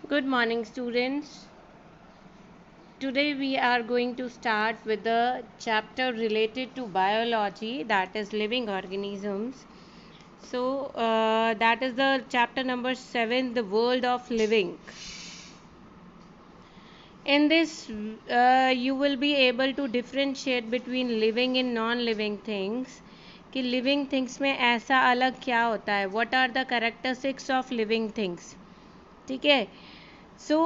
Good morning, students. Today we are going to start with the chapter related to biology, that is living organisms. So, that is the chapter number 7, the world of living. In this, you will be able to differentiate between living and non-living things. कि living things में ऐसा अलग क्या होता है, what are the characteristics of living things. ठीक है. So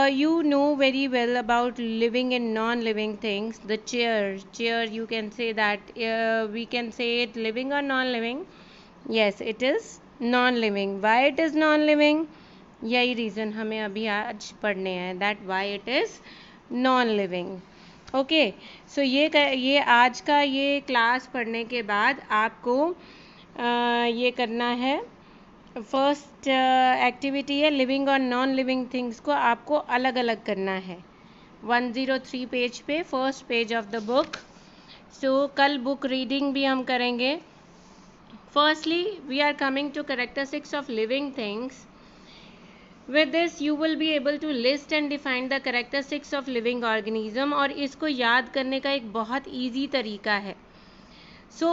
you know very well about living and non-living things. The chair you can say that we can say it living or non-living. Yes, it is non-living. Why it is non-living? यही reason हमें अभी आज पढ़ने हैं, that why it is non-living. Okay, so ये आज का ये क्लास पढ़ने के बाद आपको ये करना है. फर्स्ट एक्टिविटी है लिविंग और नॉन लिविंग थिंग्स को आपको अलग अलग करना है. 103 पेज पे, first page of the book. So कल बुक रीडिंग भी हम करेंगे. Firstly we are coming to characteristics of living things. With this you will be able to list and define the characteristics of living organism. और इसको याद करने का एक बहुत ईजी तरीका है. सो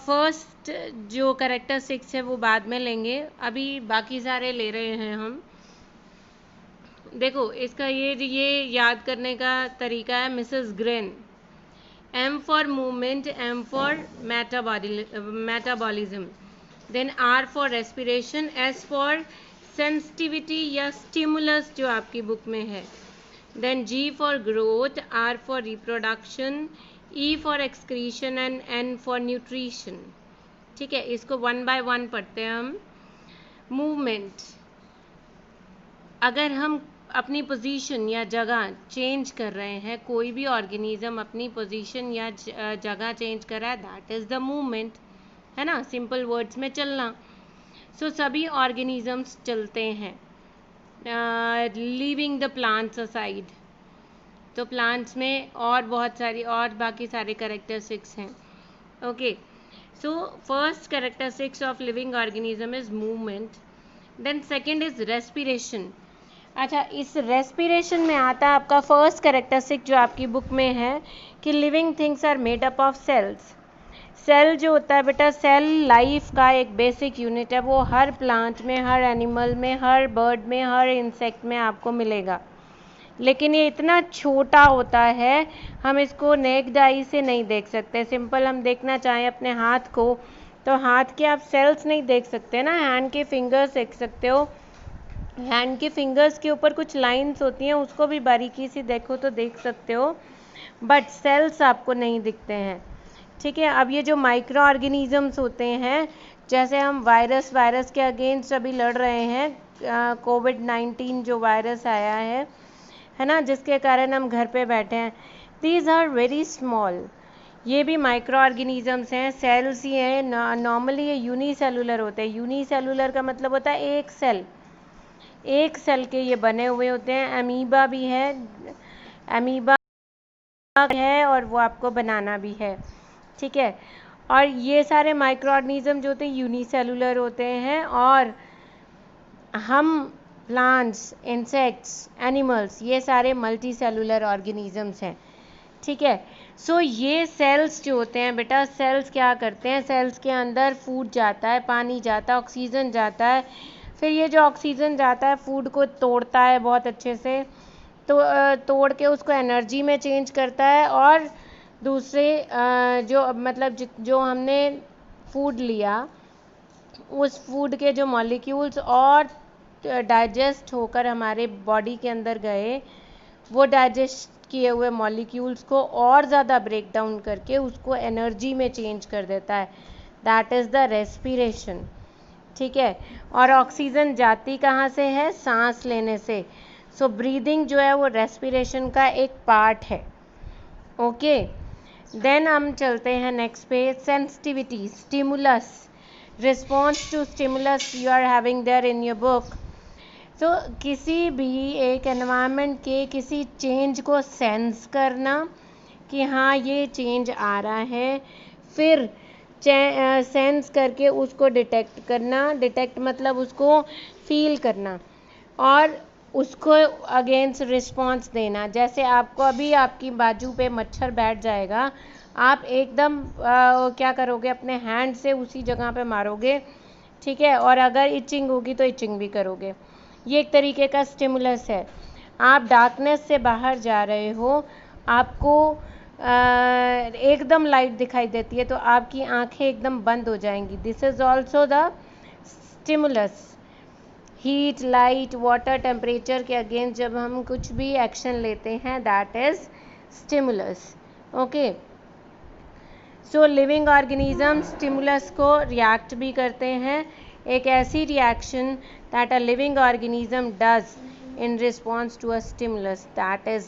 फर्स्ट जो कैरेक्टरिस्टिक्स है वो बाद में लेंगे, अभी बाकी सारे ले रहे हैं हम. देखो इसका ये याद करने का तरीका है. Mrs Gren, M for movement, M for metabolism, then R for respiration, S for sensitivity या स्टिमुलस जो आपकी बुक में है, then G for growth, R for reproduction, E for excretion and N for nutrition. ठीक है, इसको one by one पढ़ते हैं हम. मूवमेंट, अगर हम अपनी पोजीशन या जगह चेंज कर रहे हैं, कोई भी ऑर्गेनिज्म अपनी पोजीशन या जगह चेंज कर रहा है, दैट इज़ द मूवमेंट, है ना. सिंपल वर्ड्स में चलना. सो सभी ऑर्गेनिजम्स चलते हैं. लीविंग द प्लांट्स असाइड, तो प्लांट्स में और बहुत सारी और बाकी सारे कैरेक्टरिस्टिक्स हैं. Okay, so first characteristics of living organism is movement. Then second is respiration. अच्छा, इस रेस्पिरेशन में आता है आपका फर्स्ट कैरेक्टरिस्टिक जो आपकी बुक में है कि living things are made up of cells. Cell जो होता है बेटा, सेल लाइफ का एक बेसिक यूनिट है. वो हर प्लांट में, हर एनिमल में, हर बर्ड में, हर इंसेक्ट में आपको मिलेगा. लेकिन ये इतना छोटा होता है, हम इसको नेक्ड आई से नहीं देख सकते. सिंपल हम देखना चाहें अपने हाथ को, तो हाथ के आप सेल्स नहीं देख सकते ना. हैंड के फिंगर्स देख सकते हो. हैंड के फिंगर्स के ऊपर कुछ लाइंस होती हैं, उसको भी बारीकी से देखो तो देख सकते हो, बट सेल्स आपको नहीं दिखते हैं. ठीक है. अब ये जो माइक्रो ऑर्गेनिजम्स होते हैं, जैसे हम वायरस के अगेंस्ट अभी लड़ रहे हैं, कोविड-19 जो वायरस आया है ना, जिसके कारण हम घर पे बैठे हैं. These are very small. ये भी माइक्रो ऑर्गेनिजम्स हैं, सेल्स ही हैं. नॉर्मली ये यूनिसेलुलर होते हैं. यूनिसेलुलर का मतलब होता है एक सेल के ये बने हुए होते हैं. अमीबा भी है, अमीबा है, और वो आपको बनाना भी है. ठीक है. और ये सारे माइक्रो ऑर्गेनिज्म जो होते हैं यूनिसेलुलर होते हैं, और हम प्लांट्स, इंसेक्ट्स, एनिमल्स, ये सारे मल्टी सेलुलर ऑर्गेनिजम्स हैं. ठीक है. सो ये सेल्स जो होते हैं बेटा, सेल्स क्या करते हैं, सेल्स के अंदर फूड जाता है, पानी जाता है, ऑक्सीजन जाता है. फिर ये जो ऑक्सीजन जाता है फूड को तोड़ता है बहुत अच्छे से, तो तोड़ के उसको एनर्जी में चेंज करता है. और दूसरे जो मतलब जो हमने फूड लिया, उस फूड के जो मॉलिक्यूल्स और डाइजेस्ट होकर हमारे बॉडी के अंदर गए, वो डाइजेस्ट किए हुए मॉलिक्यूल्स को और ज़्यादा ब्रेक डाउन करके उसको एनर्जी में चेंज कर देता है. That is the respiration. ठीक है. और ऑक्सीजन जाती कहाँ से है, सांस लेने से. सो ब्रीदिंग जो है वो रेस्पिरेशन का एक पार्ट है. ओके. देन हम चलते हैं नेक्स्ट पे. Sensitivity, stimulus, response to stimulus you are having there in your book. तो किसी भी एक एनवायरनमेंट के किसी चेंज को सेंस करना कि हाँ ये चेंज आ रहा है, फिर सेंस करके उसको डिटेक्ट करना. डिटेक्ट मतलब उसको फील करना, और उसको अगेंस्ट रिस्पॉन्स देना। जैसे आपको अभी आपकी बाजू पे मच्छर बैठ जाएगा, आप एकदम क्या करोगे, अपने हैंड से उसी जगह पे मारोगे, ठीक है, और अगर इचिंग होगी तो इचिंग भी करोगे। ये एक तरीके का स्टिमुलस है। आप डार्कनेस से बाहर जा रहे हो, आपको एकदम लाइट दिखाई देती है तो आपकी आंखें एकदम बंद हो जाएंगी। This is also the stimulus. Heat, light, water, temperature के अगेंस्ट जब हम कुछ भी एक्शन लेते हैं, that is stimulus. Okay, so living organism stimulus को रिएक्ट भी करते हैं। एक ऐसी reaction that a living organism does in response to a stimulus, that is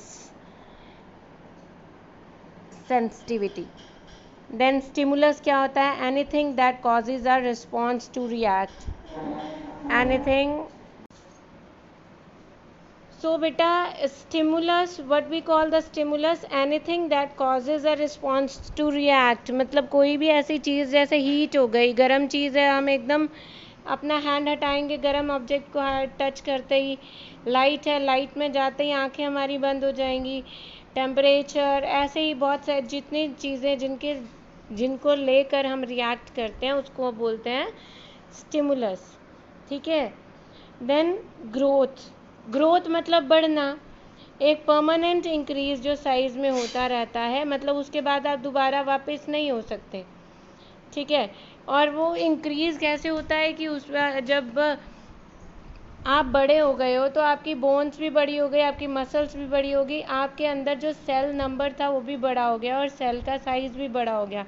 sensitivity. Then stimulus क्या होता है? Anything that causes a response to react, anything. So beta, stimulus, what we call the stimulus, anything that causes a response to react। मतलब कोई भी ऐसी चीज़, जैसे heat हो गई, गर्म चीज़ है, हम एकदम अपना हैंड हटाएंगे गर्म ऑब्जेक्ट को टच करते ही। लाइट है, लाइट में जाते ही आंखें हमारी बंद हो जाएंगी। टेम्परेचर, ऐसे ही बहुत सारी जितनी चीज़ें जिनको लेकर हम रिएक्ट करते हैं उसको बोलते हैं स्टिमुलस, ठीक है। देन ग्रोथ मतलब बढ़ना, एक परमानेंट इंक्रीज जो साइज में होता रहता है, मतलब उसके बाद आप दोबारा वापस नहीं हो सकते, ठीक है। और वो इंक्रीज कैसे होता है कि जब आप बड़े हो गए हो तो आपकी बोन्स भी बड़ी हो गई, आपकी मसल्स भी बड़ी हो गई, आपके अंदर जो सेल नंबर था वो भी बड़ा हो गया और सेल का साइज भी बड़ा हो गया,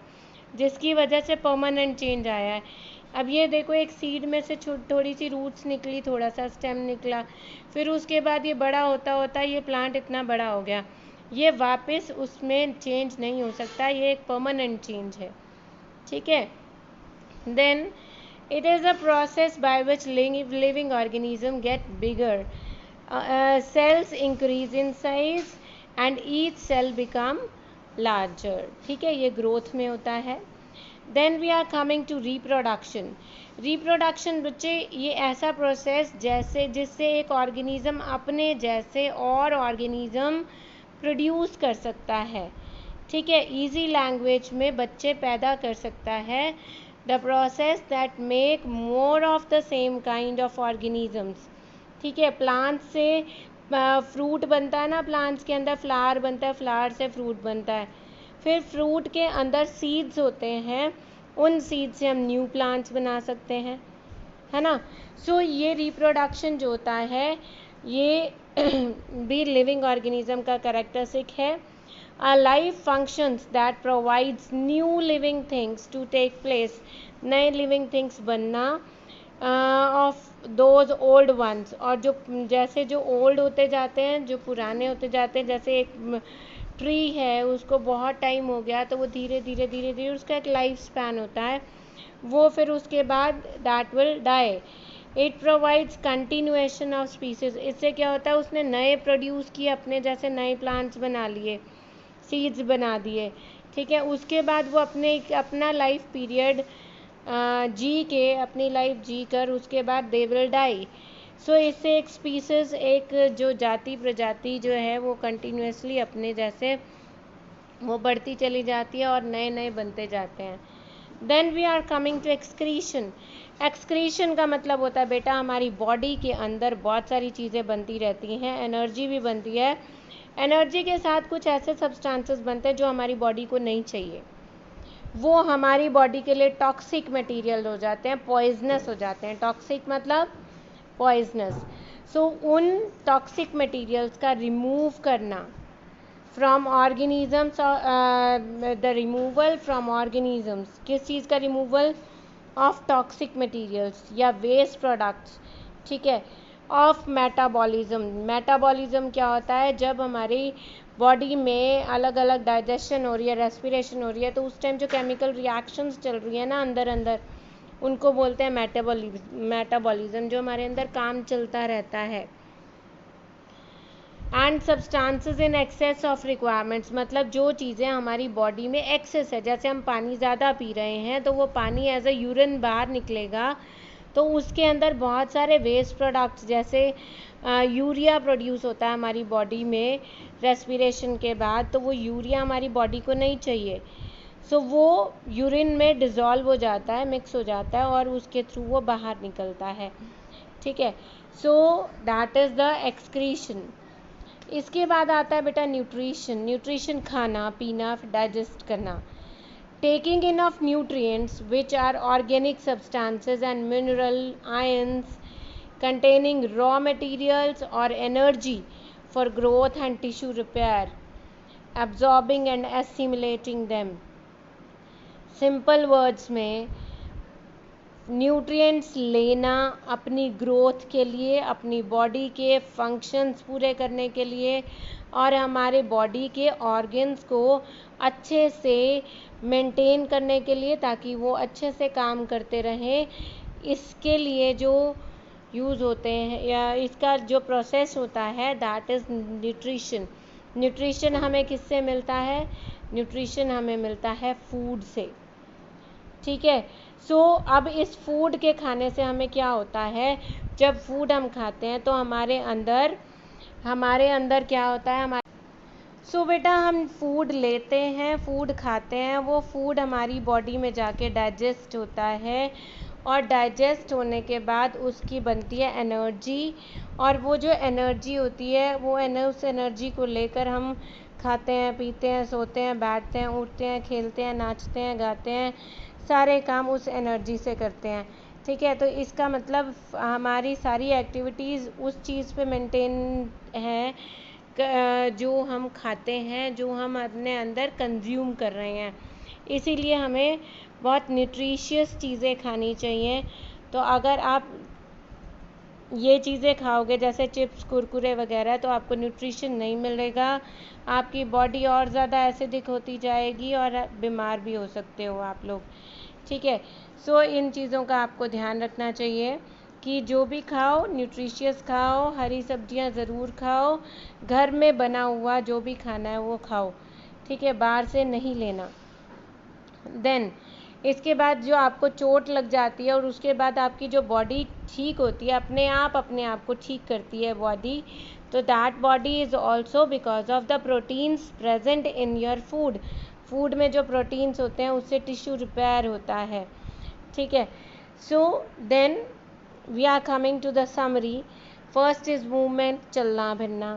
जिसकी वजह से परमानेंट चेंज आया है। अब ये देखो, एक सीड में से थोड़ी सी रूट्स निकली, थोड़ा सा स्टेम निकला, फिर उसके बाद ये बड़ा होता होता ये प्लांट इतना बड़ा हो गया। ये वापस उसमें चेंज नहीं हो सकता, ये एक परमानेंट चेंज है, ठीक है। Then it is a process by which living organism get bigger. Cells increase in size and each cell become larger, ठीक है, ये ग्रोथ में होता है। Then we are coming to reproduction. Reproduction बच्चे, ये ऐसा प्रोसेस जिससे एक ऑर्गेनिज्म अपने जैसे और ऑर्गेनिज्म प्रोड्यूस कर सकता है, ठीक है, इजी लैंग्वेज में बच्चे पैदा कर सकता है। The process that make more of the same kind of organisms, ठीक है। प्लांट से फ्रूट बनता है ना, प्लांट्स के अंदर फ्लावर बनता है, फ्लावर से फ्रूट बनता है, फिर फ्रूट के अंदर सीड्स होते हैं, उन सीड्स से हम न्यू प्लांट्स बना सकते हैं, है ना। सो ये रिप्रोडक्शन जो होता है ये भी लिविंग ऑर्गेनिज्म का कैरेक्टरिस्टिक है। A life functions that provides new living things to take place, नए living things बनना of those old ones, और जैसे जो old होते जाते हैं, जो पुराने होते जाते हैं, जैसे एक ट्री है उसको बहुत टाइम हो गया तो वो धीरे धीरे उसका एक लाइफ स्पैन होता है, वो फिर उसके बाद that will die। It provides continuation of species. इससे क्या होता है, उसने नए प्रोड्यूस किए, अपने जैसे नए प्लांट्स बना लिए, सीड्स बना दिए, ठीक है। उसके बाद वो अपना लाइफ पीरियड अपनी लाइफ जी कर उसके बाद दे विल डाई। सो इससे एक स्पीसीज, एक जो प्रजाति जो है वो कंटिन्यूसली अपने जैसे वो बढ़ती चली जाती है और नए नए बनते जाते हैं। Then we are coming to excretion. Excretion का मतलब होता है बेटा, हमारी बॉडी के अंदर बहुत सारी चीज़ें बनती रहती हैं, एनर्जी भी बनती है। एनर्जी के साथ कुछ ऐसे सब्सटेंसेस बनते हैं जो हमारी बॉडी को नहीं चाहिए, वो हमारी बॉडी के लिए टॉक्सिक मटेरियल हो जाते हैं, पॉइजनस हो जाते हैं। टॉक्सिक मतलब पॉइजनस। सो उन टॉक्सिक मटेरियल्स का रिमूव करना from organisms, the removal from organisms, किस चीज़ का रिमूवल? ऑफ टॉक्सिक मटेरियल्स या वेस्ट प्रोडक्ट्स, ठीक है, ऑफ मेटाबॉलिज्म। मेटाबॉलिज्म क्या होता है? जब हमारी बॉडी में अलग अलग डाइजेशन हो रही है, रेस्पिरेशन हो रही है, तो उस टाइम जो केमिकल रिएक्शंस चल रही है ना अंदर उनको बोलते हैं मेटाबॉलिज्म, जो हमारे अंदर काम चलता रहता है। And substances in excess of requirements, मतलब जो चीज़ें हमारी बॉडी में एक्सेस है, जैसे हम पानी ज़्यादा पी रहे हैं तो वो पानी एज अ यूरिन बाहर निकलेगा, तो उसके अंदर बहुत सारे वेस्ट प्रोडक्ट्स जैसे यूरिया प्रोड्यूस होता है हमारी बॉडी में रेस्पिरेशन के बाद, तो वो यूरिया हमारी बॉडी को नहीं चाहिए, सो वो यूरिन में डिज़ोल्व हो जाता है, मिक्स हो जाता है और उसके थ्रू वो बाहर निकलता है, ठीक है। So that is the excretion. इसके बाद आता है बेटा न्यूट्रिशन। न्यूट्रिशन खाना पीना, डाइजेस्ट करना। Taking in of nutrients which are organic substances and mineral ions containing raw materials or energy for growth and tissue repair, absorbing and assimilating them. Simple words में nutrients लेना अपनी growth के लिए, अपनी body के functions पूरे करने के लिए और हमारे बॉडी के ऑर्गन्स को अच्छे से मेंटेन करने के लिए, ताकि वो अच्छे से काम करते रहें, इसके लिए जो यूज़ होते हैं या इसका जो प्रोसेस होता है दैट इज़ न्यूट्रिशन। न्यूट्रिशन हमें किससे मिलता है? न्यूट्रिशन हमें मिलता है फूड से, ठीक है। सो अब इस फूड के खाने से हमें क्या होता है, जब फूड हम खाते हैं तो हमारे अंदर क्या होता है, सो बेटा हम फूड लेते हैं, फूड खाते हैं, वो फूड हमारी बॉडी में जाके डाइजेस्ट होता है और डाइजेस्ट होने के बाद उसकी बनती है एनर्जी, और वो जो एनर्जी होती है वो उस एनर्जी को लेकर हम खाते हैं, पीते हैं, सोते हैं, बैठते हैं, उठते हैं, खेलते हैं, नाचते हैं, गाते हैं, सारे काम उस एनर्जी से करते हैं, ठीक है। तो इसका मतलब हमारी सारी एक्टिविटीज़ उस चीज़ पे मेंटेन है जो हम खाते हैं, जो हम अपने अंदर कंज्यूम कर रहे हैं, इसीलिए हमें बहुत न्यूट्रिशियस चीज़ें खानी चाहिए। तो अगर आप ये चीज़ें खाओगे जैसे चिप्स, कुरकुरे वगैरह, तो आपको न्यूट्रिशन नहीं मिलेगा, आपकी बॉडी और ज़्यादा एसिडिक होती जाएगी और बीमार भी हो सकते हो आप लोग, ठीक है। सो इन चीज़ों का आपको ध्यान रखना चाहिए कि जो भी खाओ न्यूट्रिशियस खाओ, हरी सब्जियां ज़रूर खाओ, घर में बना हुआ जो भी खाना है वो खाओ, ठीक है, बाहर से नहीं लेना। देन इसके बाद जो आपको चोट लग जाती है और उसके बाद आपकी जो बॉडी ठीक होती है, अपने आप को ठीक करती है बॉडी, तो that body is also because of the proteins present in your food. Food में जो प्रोटीन्स होते हैं उससे टिश्यू रिपेयर होता है, ठीक है। So then we are coming to the summary. First is movement, चलना फिरना,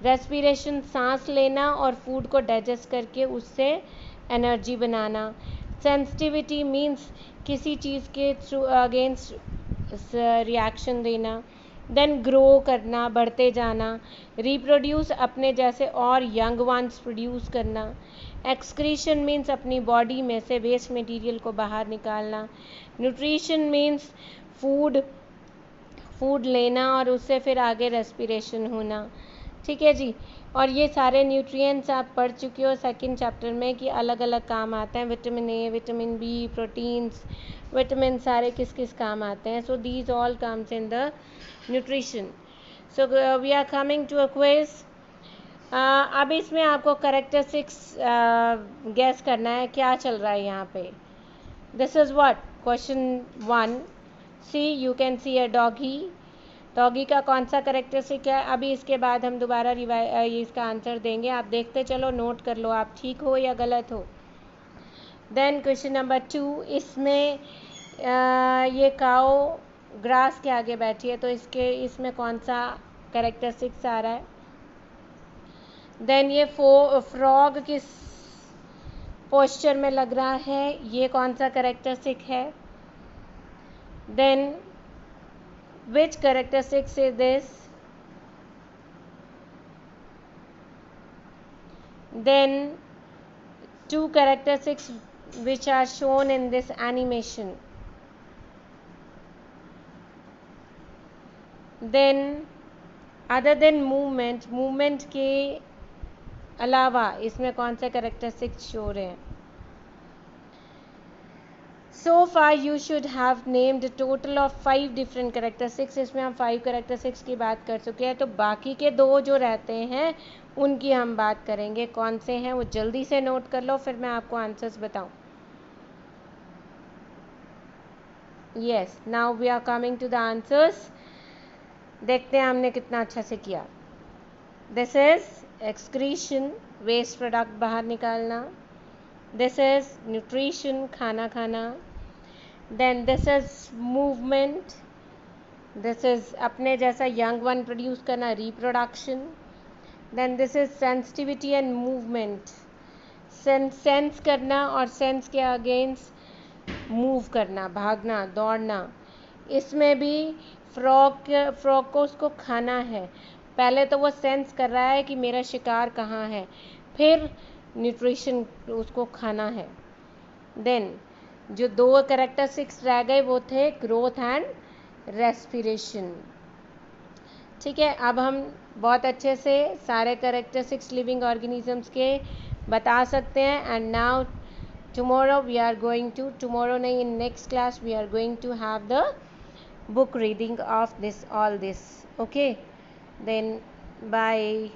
रेस्पिरेशन सांस लेना और फूड को डाइजेस्ट करके उससे एनर्जी बनाना, सेंसिटिविटी मीन्स किसी चीज़ के थ्रू अगेंस्ट रिएक्शन देना, देन ग्रो करना, बढ़ते जाना, रिप्रोड्यूस अपने जैसे और यंग वंस प्रोड्यूस करना, एक्सक्रीशन मीन्स अपनी बॉडी में से वेस्ट मटेरियल को बाहर निकालना, न्यूट्रिशन मीन्स फूड लेना और उससे फिर आगे रेस्पिरेशन होना, ठीक है जी। और ये सारे न्यूट्रिएंट्स आप पढ़ चुके हो सेकंड चैप्टर में कि अलग अलग काम आते हैं, vitamin A, vitamin B, proteins, vitamin सारे किस किस काम आते हैं। So these all comes in the nutrition. So we are coming to a quiz. अब इसमें आपको कैरेक्टरिस्टिक्स गैस करना है क्या चल रहा है यहाँ पे। This is what question 1। See you can see a doggy. Doggy का कौन सा कैरेक्टरिस्टिक है? अभी इसके बाद हम दोबारा इसका आंसर देंगे, आप देखते चलो, नोट कर लो आप ठीक हो या गलत हो। देन क्वेश्चन नंबर 2, इसमें ये काऊ ग्रास के आगे बैठी है तो इसमें कौन सा कैरेक्टरिस्टिक्स आ रहा है? देन ये फ्रॉग किस पोस्चर में लग रहा है, ये कौन सा कैरेक्टरिस्टिक है? Then which characteristics is this? Then 2 characteristics which are shown in this animation. Then other than movement के अलावा इसमें कौन से characteristics शो रहे हैं? So far you should have named a total of 5 different characteristics. इसमें हम 5 characteristics की बात कर चुके हैं, तो बाकी के 2 जो रहते हैं उनकी हम बात करेंगे। कौन से हैं वो जल्दी से नोट कर लो, फिर मैं आपको आंसर्स बताऊं। Yes, now we are coming to the answers. देखते हैं हमने कितना अच्छा से किया. This is excretion, waste product बाहर निकालना. This is nutrition, खाना खाना. Then this is movement. This is अपने जैसा young one produce करना, reproduction. Then this is sensitivity and movement. Sense करना और सेंस के अगेंस्ट मूव करना, भागना, दौड़ना. इसमें भी फ्रॉग को उसको खाना है. पहले तो वो सेंस कर रहा है कि मेरा शिकार कहाँ है, फिर न्यूट्रिशन उसको खाना है. देन जो 2 कैरेक्टरिस्टिक्स रह गए वो थे ग्रोथ एंड रेस्पिरेशन. ठीक है, अब हम बहुत अच्छे से सारे कैरेक्टरिस्टिक्स लिविंग ऑर्गेनिजम्स के बता सकते हैं. And now tomorrow we are going to, tomorrow नहीं, in next class we are going to have the book reading of this, all this. Okay, then bye.